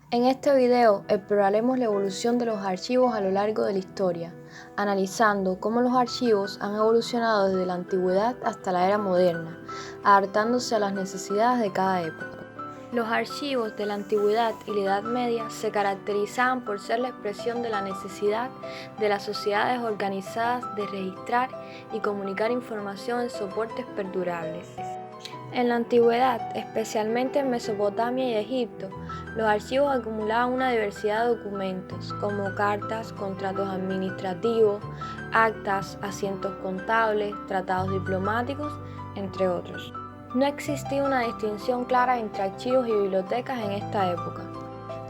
En este video exploraremos la evolución de los archivos a lo largo de la historia, analizando cómo los archivos han evolucionado desde la antigüedad hasta la era moderna, adaptándose a las necesidades de cada época. Los archivos de la antigüedad y la Edad Media se caracterizaban por ser la expresión de la necesidad de las sociedades organizadas de registrar y comunicar información en soportes perdurables. En la antigüedad, especialmente en Mesopotamia y Egipto, los archivos acumulaban una diversidad de documentos, como cartas, contratos administrativos, actas, asientos contables, tratados diplomáticos, entre otros. No existía una distinción clara entre archivos y bibliotecas en esta época.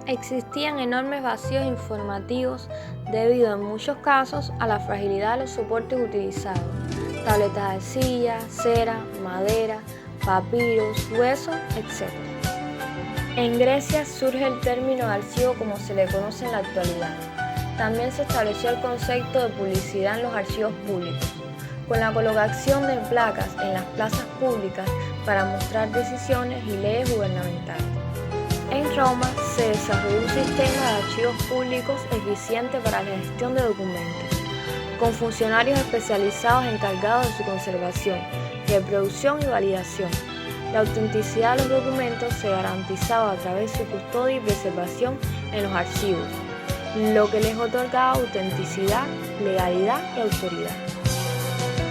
Existían enormes vacíos informativos debido en muchos casos a la fragilidad de los soportes utilizados, tabletas de arcilla, cera, madera, papiros, huesos, etc. En Grecia surge el término de archivo como se le conoce en la actualidad. También se estableció el concepto de publicidad en los archivos públicos, con la colocación de placas en las plazas públicas para mostrar decisiones y leyes gubernamentales. En Roma se desarrolló un sistema de archivos públicos eficiente para la gestión de documentos, con funcionarios especializados encargados de su conservación, reproducción y validación. La autenticidad de los documentos se garantizaba a través de su custodia y preservación en los archivos, lo que les otorgaba autenticidad, legalidad y autoridad.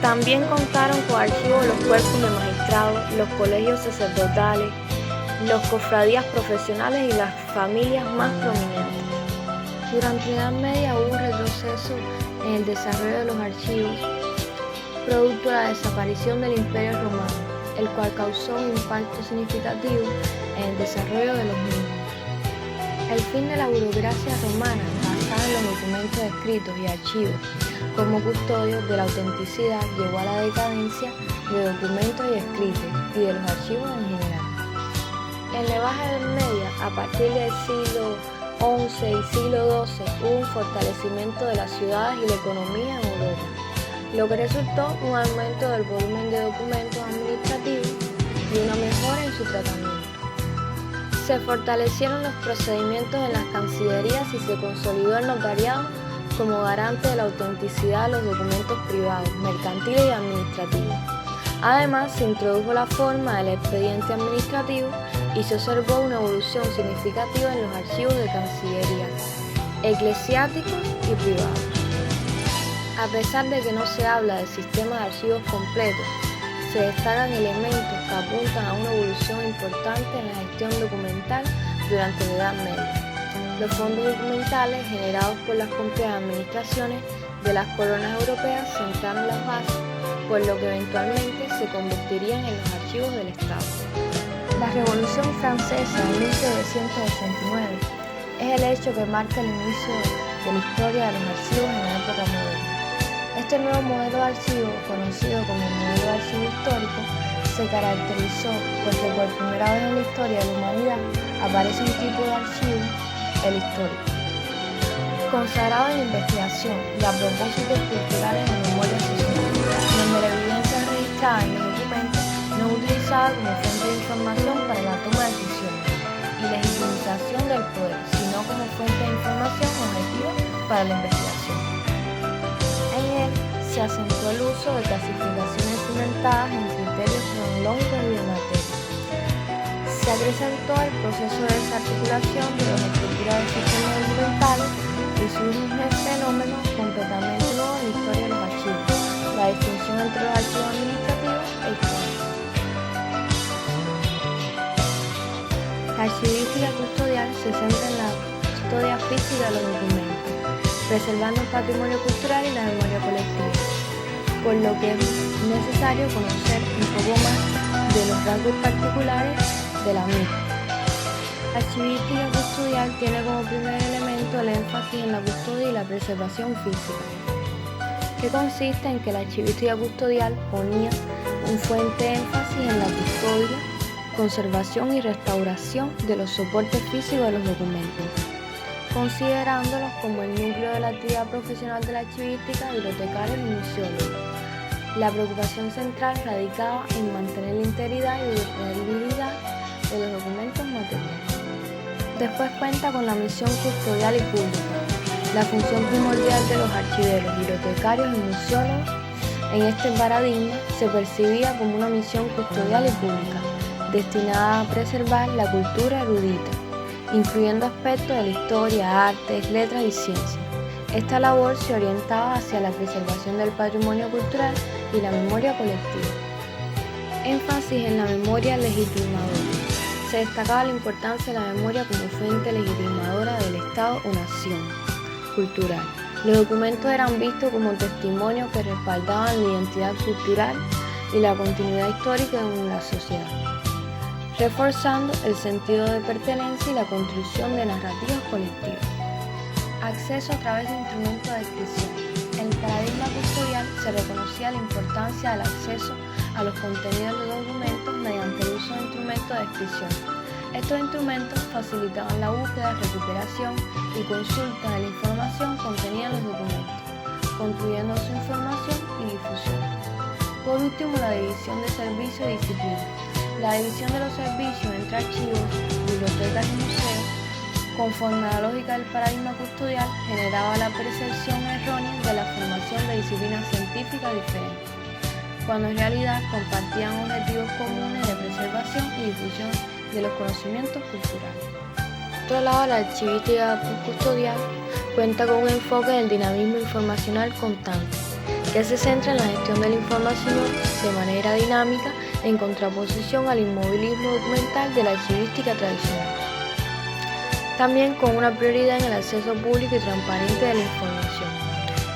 También contaron con archivos los cuerpos de magistrados, los colegios sacerdotales, los cofradías profesionales y las familias más prominentes. Durante la Edad Media hubo un retroceso en el desarrollo de los archivos, producto de la desaparición del Imperio Romano, el cual causó un impacto significativo en el desarrollo de los mismos. El fin de la burocracia romana, basada en los documentos escritos y archivos como custodios de la autenticidad, llevó a la decadencia de documentos y escritos y de los archivos en general. En la Baja Edad Media, a partir del siglo XI y siglo XII, hubo un fortalecimiento de las ciudades y la economía en Europa, lo que resultó un aumento del volumen de documentos administrativos y una mejora en su tratamiento. Se fortalecieron los procedimientos en las cancillerías y se consolidó el notariado como garante de la autenticidad de los documentos privados, mercantiles y administrativos. Además, se introdujo la forma del expediente administrativo y se observó una evolución significativa en los archivos de cancillería, eclesiásticos y privados. A pesar de que no se habla de sistemas de archivos completos, se destacan elementos que apuntan a una evolución importante en la gestión documental durante la Edad Media. Los fondos documentales generados por las complejas administraciones de las colonias europeas sentaron las bases, por lo que eventualmente se convertirían en los archivos del Estado. La Revolución Francesa de 1789 es el hecho que marca el inicio de la historia de los archivos en la época moderna. Este nuevo modelo de archivo, conocido como el modelo de archivo histórico, se caracterizó porque por primera vez en la historia de la humanidad aparece un tipo de archivo, el histórico, consagrado en la investigación y a propósitos culturales en memoria social, donde la evidencia registrada en los documentos no es utilizada como fuente de información para la toma de decisiones y legitimización del poder, sino como fuente de información objetiva para la investigación. En él se acentuó el uso de clasificaciones cimentadas en criterios cronológicos y de materia. Se acrecentó el proceso de desarticulación de las estructuras de sistemas documentales y surge un fenómeno completamente nuevo en la historia de los archivos, la distinción entre los archivos administrativos e históricos. La archivística custodial se centra en la custodia física de los documentos, preservando el patrimonio cultural y la memoria colectiva, por lo que es necesario conocer un poco más de los rasgos particulares de la misma. La archivística custodial tiene como primer elemento el énfasis en la custodia y la preservación física, que consiste en que la archivística custodial ponía un fuerte énfasis en la custodia, conservación y restauración de los soportes físicos de los documentos, considerándolos como el núcleo de la actividad profesional de la archivística, bibliotecarios y museólogos. La preocupación central radicaba en mantener la integridad y disponibilidad de los documentos materiales. Después cuenta con la misión custodial y pública. La función primordial de los archiveros, bibliotecarios y museólogos en este paradigma se percibía como una misión custodial y pública, destinada a preservar la cultura erudita, incluyendo aspectos de la historia, artes, letras y ciencias. Esta labor se orientaba hacia la preservación del patrimonio cultural y la memoria colectiva. Énfasis en la memoria legitimadora. Se destacaba la importancia de la memoria como fuente legitimadora del Estado o nación cultural. Los documentos eran vistos como testimonios que respaldaban la identidad cultural y la continuidad histórica de la sociedad, reforzando el sentido de pertenencia y la construcción de narrativas colectivas. Acceso a través de instrumentos de descripción. En el paradigma custodial se reconocía la importancia del acceso a los contenidos de documentos mediante el uso de instrumentos de descripción. Estos instrumentos facilitaban la búsqueda, recuperación y consulta de la información contenida en los documentos, construyendo su información y difusión. Por último, la división de servicios y disciplina. La división de los servicios entre archivos, bibliotecas y museos, conforme a la lógica del paradigma custodial, generaba la percepción errónea de la formación de disciplinas científicas diferentes, cuando en realidad compartían objetivos comunes de preservación y difusión de los conocimientos culturales. Por otro lado, la archivística postcustodial cuenta con un enfoque del dinamismo informacional constante, que se centra en la gestión de la información de manera dinámica en contraposición al inmovilismo documental de la archivística tradicional. También con una prioridad en el acceso público y transparente de la información.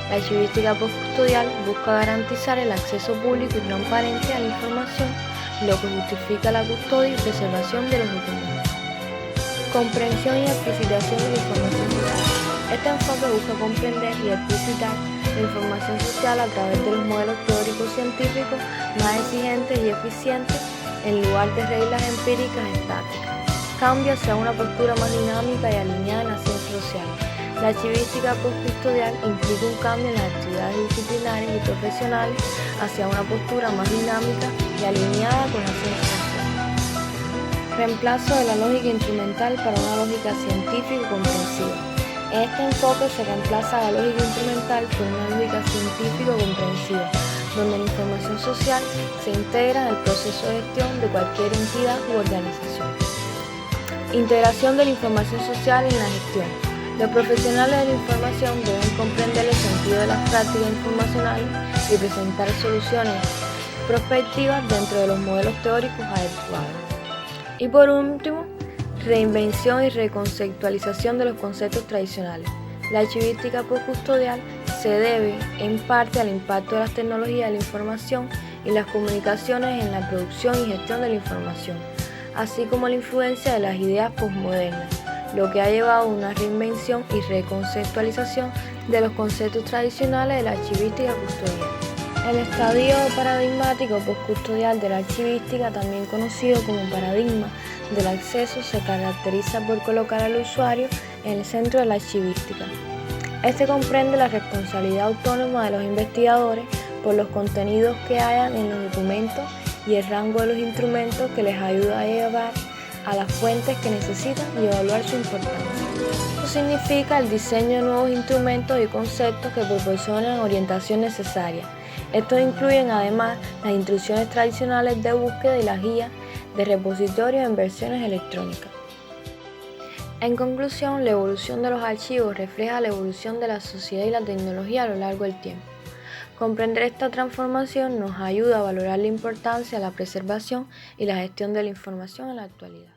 La archivística postcustodial busca garantizar el acceso público y transparente a la información, lo que justifica la custodia y preservación de los documentos. Comprensión y explicitación de la información social. Este enfoque busca comprender y explicitar la información social a través de los modelos teóricos científicos más exigentes y eficientes en lugar de reglas empíricas estáticas. Cambia hacia una postura más dinámica y alineada en las ciencias sociales. La archivística postcustodial implica un cambio en las actividades disciplinarias y profesionales hacia una postura más dinámica y alineada con las ciencias sociales. Reemplazo de la lógica instrumental para una lógica científica y comprensiva. En este enfoque se reemplaza la lógica instrumental por una lógica científica y comprensiva, donde la información social se integra en el proceso de gestión de cualquier entidad u organización. Integración de la información social en la gestión. Los profesionales de la información deben comprender el sentido de las prácticas informacionales y presentar soluciones prospectivas dentro de los modelos teóricos adecuados. Y por último, reinvención y reconceptualización de los conceptos tradicionales. La archivística postcustodial se debe en parte al impacto de las tecnologías de la información y las comunicaciones en la producción y gestión de la información, así como la influencia de las ideas postmodernas, lo que ha llevado a una reinvención y reconceptualización de los conceptos tradicionales de la archivística custodial. El estadio paradigmático postcustodial de la archivística, también conocido como paradigma del acceso, se caracteriza por colocar al usuario en el centro de la archivística. Este comprende la responsabilidad autónoma de los investigadores por los contenidos que hayan en los documentos y el rango de los instrumentos que les ayuda a llevar a las fuentes que necesitan y evaluar su importancia. Esto significa el diseño de nuevos instrumentos y conceptos que proporcionan orientación necesaria. Estos incluyen además las instrucciones tradicionales de búsqueda y las guías de repositorios en versiones electrónicas. En conclusión, la evolución de los archivos refleja la evolución de la sociedad y la tecnología a lo largo del tiempo. Comprender esta transformación nos ayuda a valorar la importancia de la preservación y la gestión de la información en la actualidad.